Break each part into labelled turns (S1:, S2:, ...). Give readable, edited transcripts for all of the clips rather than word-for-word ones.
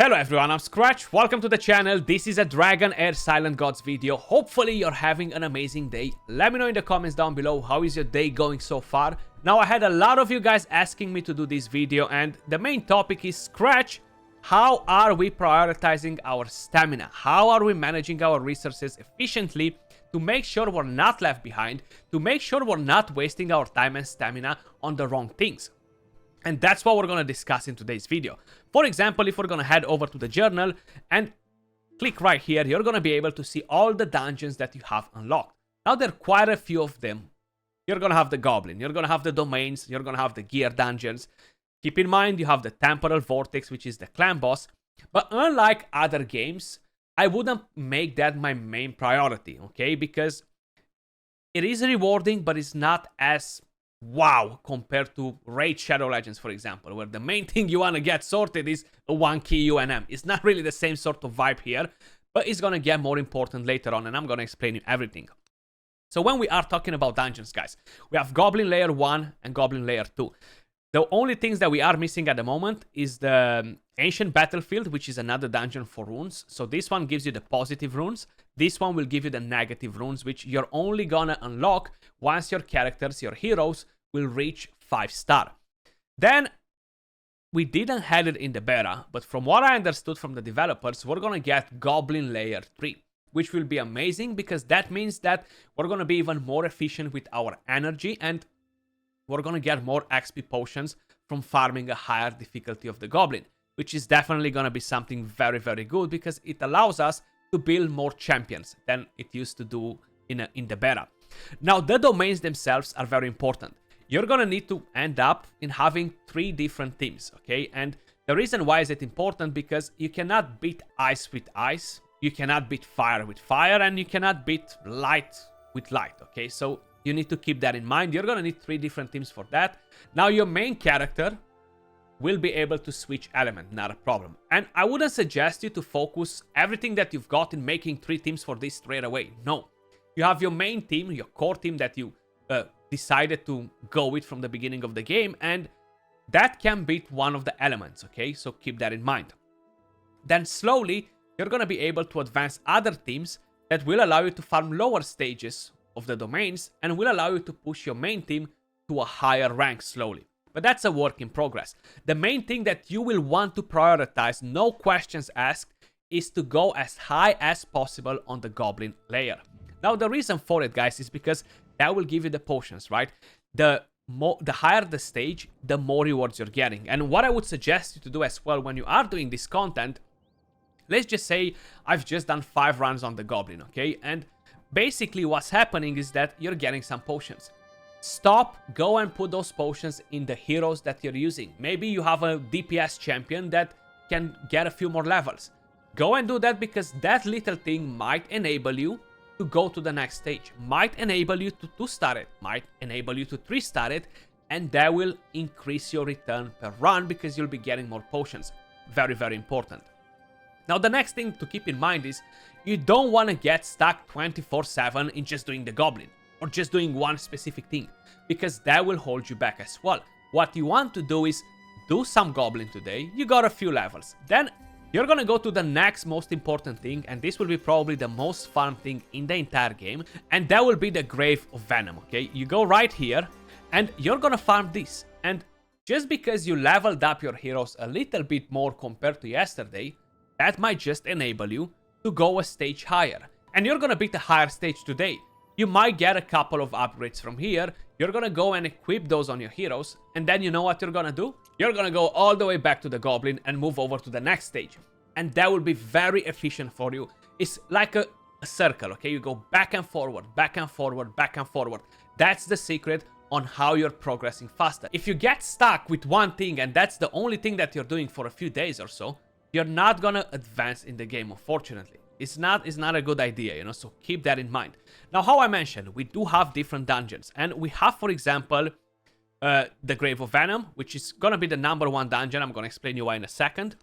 S1: Hello everyone, I'm Skratch. Welcome to the channel. This is a Dragonheir Silent Gods video. Hopefully you're having an amazing day. Let me know in the comments down below how is your day going so far. Now I had a lot of you guys asking me to do this video and the main topic is Skratch. How are we prioritizing our stamina? How are we managing our resources efficiently to make sure we're not left behind, to make sure we're not wasting our time and stamina on the wrong things? And that's what we're going to discuss in today's video. For example, if we're going to head over to the journal and click right here, you're going to be able to see all the dungeons that you have unlocked. Now, there are quite a few of them. You're going to have the Goblin, you're going to have the Domains, you're going to have the Gear dungeons. Keep in mind, you have the Temporal Vortex, which is the clan boss. But unlike other games, I wouldn't make that my main priority, okay? Because it is rewarding, but it's not as wow compared to Raid Shadow Legends, for example, where the main thing you want to get sorted is a 1 key UNM. It's not really the same sort of vibe here, but it's going to get more important later on, and I'm going to explain you everything. So when we are talking about dungeons, guys, we have Goblin Layer 1 and Goblin Layer 2. The only things that we are missing at the moment is the Ancient Battlefield, which is another dungeon for runes. So this one gives you the positive runes. This one will give you the negative runes, which you're only gonna unlock once your characters, your heroes, will reach 5-star. Then, we didn't have it in the beta, but from what I understood from the developers, we're gonna get Goblin Layer 3, which will be amazing because that means that we're gonna be even more efficient with our energy and we're gonna get more XP potions from farming a higher difficulty of the Goblin, which is definitely gonna be something very, very good because it allows us to build more champions than it used to do in the beta. Now, the domains themselves are very important. You're gonna need to end up in having 3 different teams, okay? And the reason why is it important because you cannot beat ice with ice, you cannot beat fire with fire, and you cannot beat light with light, okay? So you need to keep that in mind. You're gonna need 3 different teams for that. Now, your main character will be able to switch element, not a problem. And I wouldn't suggest you to focus everything that you've got in making 3 teams for this straight away. No. You have your main team, your core team that you decided to go with from the beginning of the game, and that can beat one of the elements, okay? So keep that in mind. Then slowly, you're gonna be able to advance other teams that will allow you to farm lower stages of the domains and will allow you to push your main team to a higher rank slowly. But that's a work in progress. The main thing that you will want to prioritize, no questions asked, is to go as high as possible on the Goblin layer. Now, the reason for it, guys, is because that will give you the potions, right? The higher the stage, the more rewards you're getting. And what I would suggest you to do as well when you are doing this content, let's just say I've just done 5 runs on the Goblin, okay? And basically what's happening is that you're getting some potions. Stop, go and put those potions in the heroes that you're using. Maybe you have a DPS champion that can get a few more levels. Go and do that because that little thing might enable you to go to the next stage, might enable you to 2-star it, might enable you to 3-star it, and that will increase your return per run because you'll be getting more potions. Very, very important. Now, the next thing to keep in mind is you don't want to get stuck 24/7 in just doing the Goblin or just doing one specific thing because that will hold you back as well. What you want to do is do some Goblin today, you got a few levels, then you're gonna go to the next most important thing, and this will be probably the most fun thing in the entire game, and that will be the Grave of Venom, okay? You go right here, and you're gonna farm this, and just because you leveled up your heroes a little bit more compared to yesterday, that might just enable you to go a stage higher, and you're gonna beat a higher stage today. You might get a couple of upgrades from here, you're gonna go and equip those on your heroes, and then you know what you're gonna do? You're gonna go all the way back to the Goblin and move over to the next stage. And that will be very efficient for you. It's like a circle, okay? You go back and forward, back and forward, back and forward. That's the secret on how you're progressing faster. If you get stuck with one thing and that's the only thing that you're doing for a few days or so, you're not gonna advance in the game, unfortunately. It's not a good idea, you know, so keep that in mind. Now, how I mentioned, we do have different dungeons, and we have, for example, the Grave of Venom, which is gonna be the #1 dungeon. I'm gonna explain you why in a second.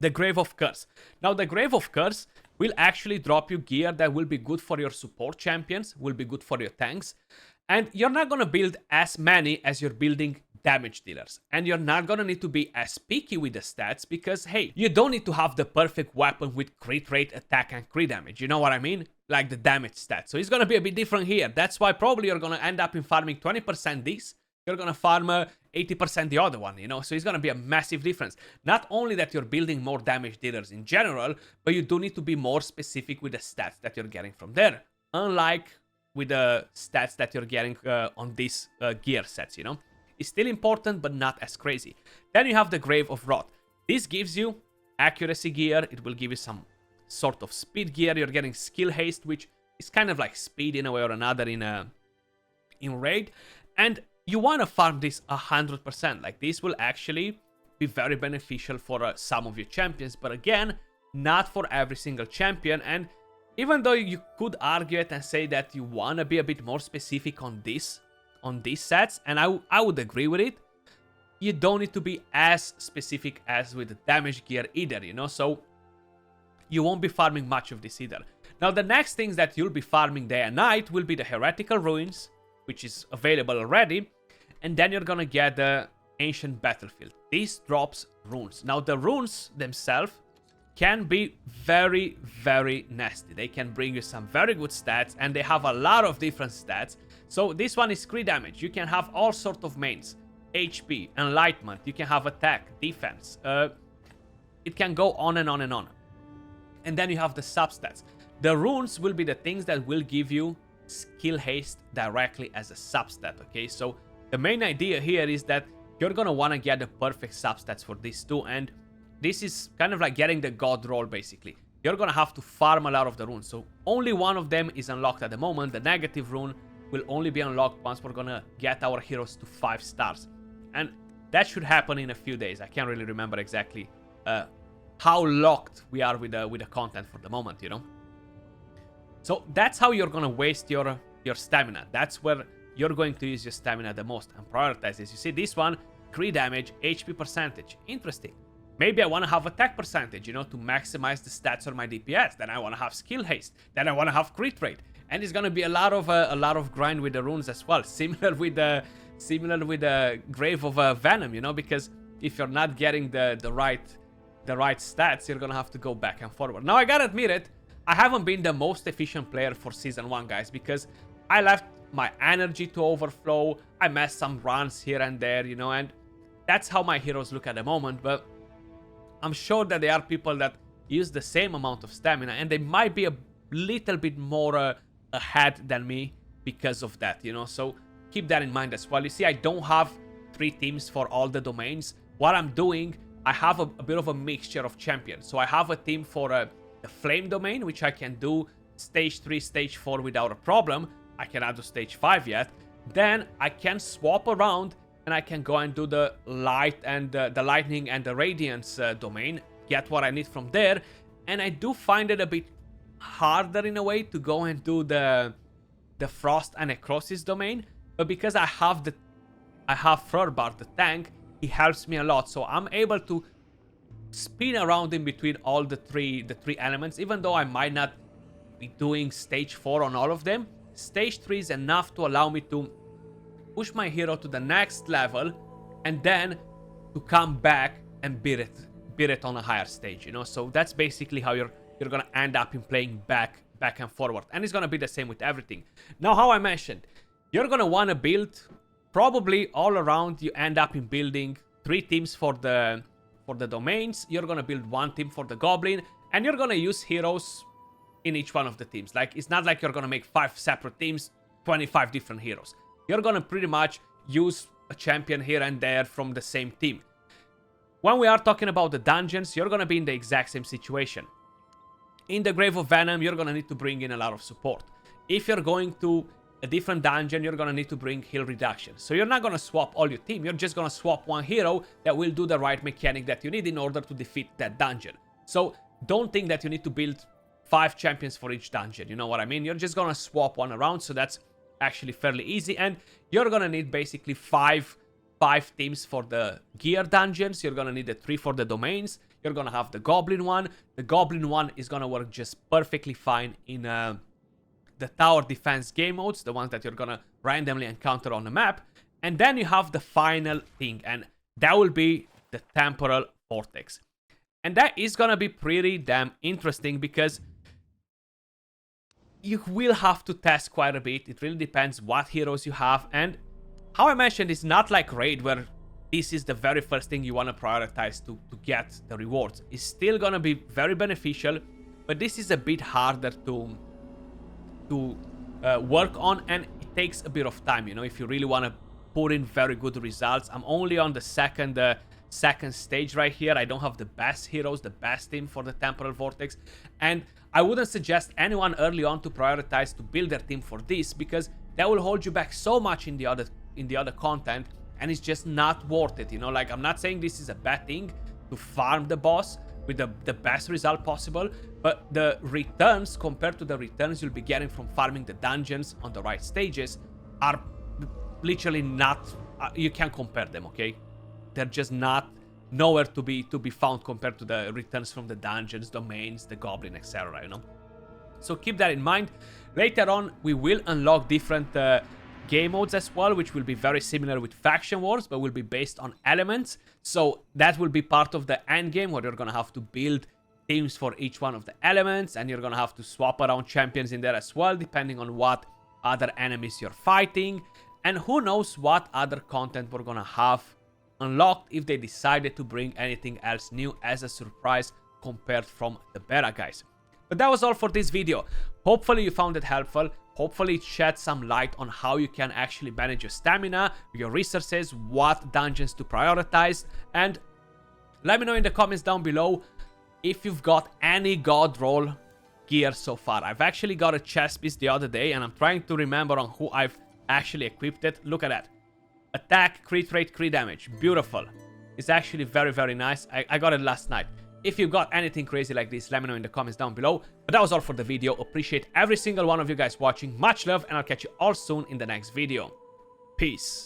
S1: The Grave of Curse. Now, the Grave of Curse will actually drop you gear that will be good for your support champions, will be good for your tanks, and you're not gonna build as many as you're building damage dealers. And you're not gonna need to be as picky with the stats because, hey, you don't need to have the perfect weapon with crit rate, attack, and crit damage. You know what I mean? Like the damage stats. So it's gonna be a bit different here. That's why probably you're gonna end up in farming 20% this. You're gonna farm 80% the other one, you know? So it's gonna be a massive difference. Not only that you're building more damage dealers in general, but you do need to be more specific with the stats that you're getting from there. Unlike with the stats that you're getting on these gear sets, you know? It's still important, but not as crazy. Then you have the Grave of Wrath. This gives you accuracy gear. It will give you some sort of speed gear. You're getting skill haste, which is kind of like speed in a way or another in raid. And you want to farm this 100%. Like, this will actually be very beneficial for some of your champions. But again, not for every single champion. And even though you could argue it and say that you want to be a bit more specific on these sets, and I would agree with it, you don't need to be as specific as with the damage gear either, you know? So you won't be farming much of this either. Now, the next things that you'll be farming day and night will be the Heretical Ruins, which is available already, and then you're gonna get the Ancient Battlefield. This drops runes. Now, the runes themselves can be very, very nasty. They can bring you some very good stats, and they have a lot of different stats. So this one is crit damage. You can have all sorts of mains. HP, Enlightenment, you can have attack, defense. It can go on and on and on. And then you have the substats. The runes will be the things that will give you skill haste directly as a substat, okay? So the main idea here is that you're gonna wanna get the perfect substats for these two, and this is kind of like getting the god roll, basically. You're gonna have to farm a lot of the runes. So only one of them is unlocked at the moment. The negative rune will only be unlocked once we're gonna get our heroes to 5 stars. And that should happen in a few days. I can't really remember exactly how locked we are with the content for the moment, you know? So that's how you're gonna waste your stamina. That's where you're going to use your stamina the most and prioritize this. You see this one, crit damage, HP percentage. Interesting. Maybe I want to have attack percentage, you know, to maximize the stats on my DPS. Then I want to have skill haste. Then I want to have crit rate. And it's gonna be a lot of grind with the runes as well. Similar with the Grave of Venom, you know, because if you're not getting the right stats, you're gonna have to go back and forward. Now, I gotta admit it, I haven't been the most efficient player for Season 1, guys, because I left my energy to overflow. I messed some runs here and there, you know, and that's how my heroes look at the moment. But I'm sure that there are people that use the same amount of stamina, and they might be a little bit more ahead than me because of that, you know. So keep that in mind as well. You see, I don't have 3 teams for all the domains. What I'm doing, I have a bit of a mixture of champions. So I have a team for the Flame domain, which I can do stage 3, stage 4 without a problem. I cannot do stage 5 yet. Then I can swap around and I can go and do the light and the lightning and the radiance domain, get what I need from there. And I do find it a bit harder in a way to go and do the frost and necrosis domain, but because I have Furbar, the tank, he helps me a lot. So I'm able to spin around in between all the three elements, even though I might not be doing stage 4 on all of them. Stage 3 is enough to allow me to push my hero to the next level and then to come back and beat it on a higher stage, you know. So that's basically how you're gonna end up in playing back and forward, and it's gonna be the same with everything. Now, how I mentioned, you're gonna want to build probably all around. You end up in building 3 teams for the domains. You're gonna build 1 team for the goblin, and you're gonna use heroes in each one of the teams. Like, it's not like you're gonna make 5 separate teams, 25 different heroes. You're gonna pretty much use a champion here and there from the same team. When we are talking about the dungeons, you're gonna be in the exact same situation. In the Grave of Venom, you're gonna need to bring in a lot of support. If you're going to a different dungeon, you're gonna need to bring heal reduction. So you're not gonna swap all your team, you're just gonna swap 1 hero that will do the right mechanic that you need in order to defeat that dungeon. So don't think that you need to build 5 champions for each dungeon, you know what I mean? You're just gonna swap 1 around, so that's actually fairly easy. And you're gonna need basically 5 teams for the gear dungeons. You're gonna need the 3 for the domains. You're gonna have the goblin one. The goblin one is gonna work just perfectly fine in the tower defense game modes, the ones that you're gonna randomly encounter on the map. And then you have the final thing, and that will be the temporal vortex. And that is gonna be pretty damn interesting because you will have to test quite a bit. It really depends what heroes you have. And how I mentioned, it's not like Raid where this is the very first thing you want to prioritize to get the rewards. It's still gonna be very beneficial, but this is a bit harder to work on, and it takes a bit of time, you know, if you really want to put in very good results. I'm only on the second stage right here. I don't have the best heroes, the best team for the temporal vortex, and I wouldn't suggest anyone early on to prioritize to build their team for this, because that will hold you back so much in the other content, and it's just not worth it, you know. Like, I'm not saying this is a bad thing to farm the boss with the best result possible, but the returns compared to the returns you'll be getting from farming the dungeons on the right stages are literally not, you can't compare them, okay? They're just not nowhere to be found compared to the returns from the dungeons, domains, the goblin, etc., you know. So keep that in mind. Later on we will unlock different game modes as well, which will be very similar with faction wars, but will be based on elements. So that will be part of the end game, where you're gonna have to build teams for each one of the elements, and you're gonna have to swap around champions in there as well, depending on what other enemies you're fighting. And who knows what other content we're gonna have unlocked if they decided to bring anything else new as a surprise compared from the beta, guys. But that was all for this video. Hopefully you found it helpful. Hopefully it shed some light on how you can actually manage your stamina, your resources, what dungeons to prioritize. And let me know in the comments down below if you've got any god roll gear so far. I've actually got a chest piece the other day, and I'm trying to remember on who I've actually equipped it. Look at that. Attack, crit rate, crit damage. Beautiful. It's actually very, very nice. I got it last night. If you got anything crazy like this, let me know in the comments down below. But that was all for the video. Appreciate every single one of you guys watching. Much love, and I'll catch you all soon in the next video. Peace.